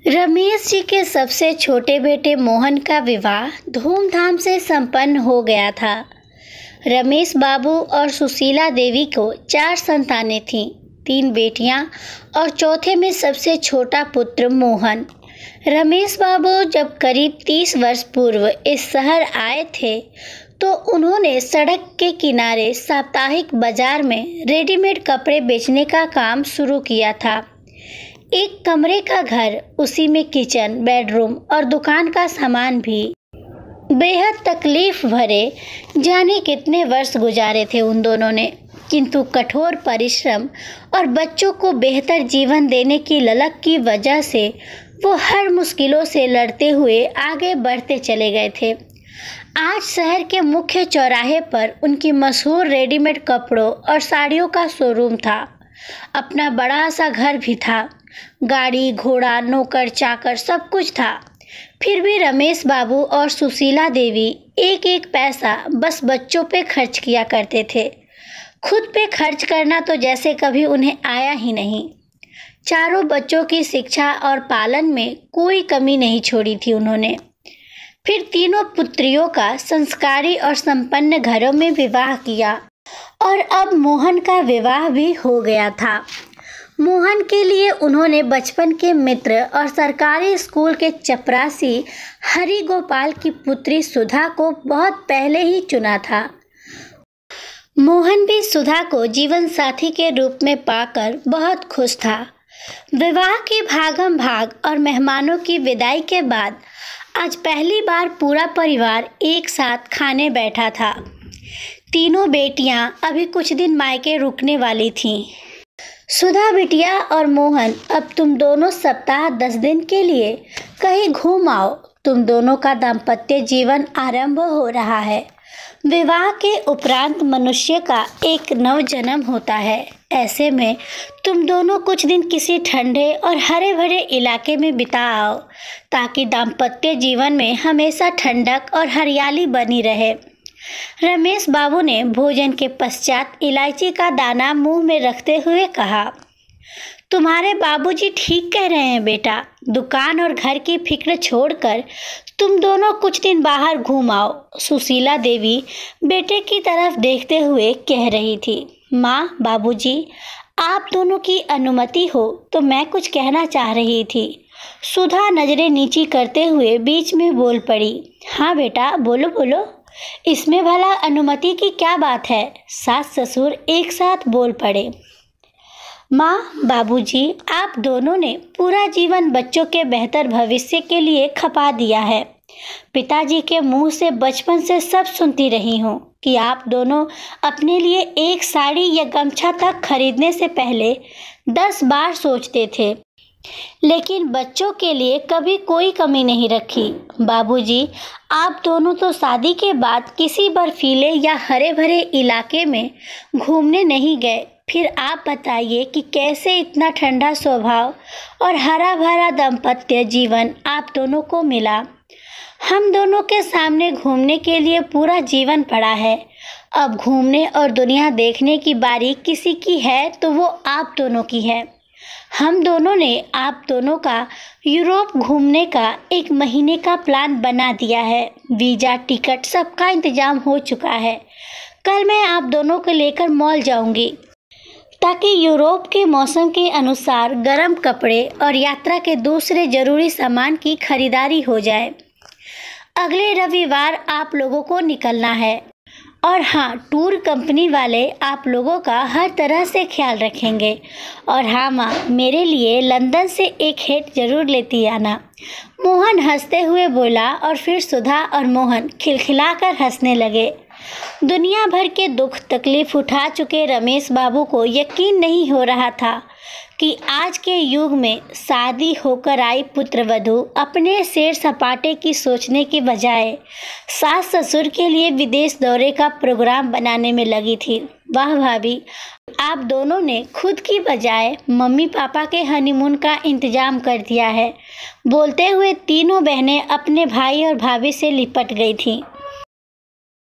रमेश जी के सबसे छोटे बेटे मोहन का विवाह धूमधाम से संपन्न हो गया था। रमेश बाबू और सुशीला देवी को 4 संतानें थीं, 3 बेटियां और चौथे में सबसे छोटा पुत्र मोहन। रमेश बाबू जब करीब 30 वर्ष पूर्व इस शहर आए थे तो उन्होंने सड़क के किनारे साप्ताहिक बाजार में रेडीमेड कपड़े बेचने का काम शुरू किया था। एक कमरे का घर, उसी में किचन, बेडरूम और दुकान का सामान भी। बेहद तकलीफ भरे जाने कितने वर्ष गुजारे थे उन दोनों ने, किंतु कठोर परिश्रम और बच्चों को बेहतर जीवन देने की ललक की वजह से वो हर मुश्किलों से लड़ते हुए आगे बढ़ते चले गए थे। आज शहर के मुख्य चौराहे पर उनकी मशहूर रेडीमेड कपड़ों और साड़ियों का शोरूम था। अपना बड़ा सा घर भी था, गाड़ी घोड़ा नौकर चाकर सब कुछ था। फिर भी रमेश बाबू और सुशीला देवी एक एक पैसा बस बच्चों पे खर्च किया करते थे। खुद पे खर्च करना तो जैसे कभी उन्हें आया ही नहीं। चारों बच्चों की शिक्षा और पालन में कोई कमी नहीं छोड़ी थी उन्होंने। फिर तीनों पुत्रियों का संस्कारी और संपन्न घरों में विवाह किया और अब मोहन का विवाह भी हो गया था। मोहन के लिए उन्होंने बचपन के मित्र और सरकारी स्कूल के चपरासी हरि गोपाल की पुत्री सुधा को बहुत पहले ही चुना था। मोहन भी सुधा को जीवन साथी के रूप में पाकर बहुत खुश था। विवाह की भागम भाग और मेहमानों की विदाई के बाद आज पहली बार पूरा परिवार एक साथ खाने बैठा था। तीनों बेटियां अभी कुछ दिन मायके रुकने वाली थीं। सुधा बिटिया और मोहन, अब तुम दोनों सप्ताह 10 दिन के लिए कहीं घूम आओ। तुम दोनों का दाम्पत्य जीवन आरंभ हो रहा है। विवाह के उपरांत मनुष्य का एक नव जन्म होता है। ऐसे में तुम दोनों कुछ दिन किसी ठंडे और हरे भरे इलाके में बिता आओ, ताकि दाम्पत्य जीवन में हमेशा ठंडक और हरियाली बनी रहे। रमेश बाबू ने भोजन के पश्चात इलायची का दाना मुंह में रखते हुए कहा, तुम्हारे बाबूजी ठीक कह रहे हैं बेटा। दुकान और घर की फिक्र छोड़कर तुम दोनों कुछ दिन बाहर घूम आओ। सुशीला देवी बेटे की तरफ देखते हुए कह रही थी, माँ बाबूजी, आप दोनों की अनुमति हो तो मैं कुछ कहना चाह रही थी। सुधा नजरें नीची करते हुए बीच में बोल पड़ी, हाँ बेटा बोलो बोलो, इसमें भला अनुमति की क्या बात है। सास ससुर एक साथ बोल पड़े, माँ बाबूजी, आप दोनों ने पूरा जीवन बच्चों के बेहतर भविष्य के लिए खपा दिया है। पिताजी के मुंह से बचपन से सब सुनती रही हूँ कि आप दोनों अपने लिए एक साड़ी या गमछा तक खरीदने से पहले 10 बार सोचते थे, लेकिन बच्चों के लिए कभी कोई कमी नहीं रखी। बाबूजी, आप दोनों तो शादी के बाद किसी बर्फीले या हरे भरे इलाके में घूमने नहीं गए। फिर आप बताइए कि कैसे इतना ठंडा स्वभाव और हरा भरा दाम्पत्य जीवन आप दोनों को मिला। हम दोनों के सामने घूमने के लिए पूरा जीवन पड़ा है। अब घूमने और दुनिया देखने की बारी किसी की है तो वो आप दोनों की है। हम दोनों ने आप दोनों का यूरोप घूमने का 1 महीने का प्लान बना दिया है। वीज़ा, टिकट सबका इंतजाम हो चुका है। कल मैं आप दोनों को लेकर मॉल जाऊंगी, ताकि यूरोप के मौसम के अनुसार गर्म कपड़े और यात्रा के दूसरे ज़रूरी सामान की खरीदारी हो जाए। अगले रविवार आप लोगों को निकलना है। और हाँ, टूर कंपनी वाले आप लोगों का हर तरह से ख्याल रखेंगे। और हाँ माँ, मेरे लिए लंदन से एक हेट ज़रूर लेती आना। मोहन हंसते हुए बोला और फिर सुधा और मोहन खिलखिलाकर हंसने लगे। दुनिया भर के दुख तकलीफ उठा चुके रमेश बाबू को यकीन नहीं हो रहा था कि आज के युग में शादी होकर आई पुत्रवधू अपने सैर सपाटे की सोचने की बजाय सास ससुर के लिए विदेश दौरे का प्रोग्राम बनाने में लगी थी। वाह भाभी, आप दोनों ने खुद की बजाय मम्मी पापा के हनीमून का इंतजाम कर दिया है। बोलते हुए तीनों बहनें अपने भाई और भाभी से लिपट गई थीं।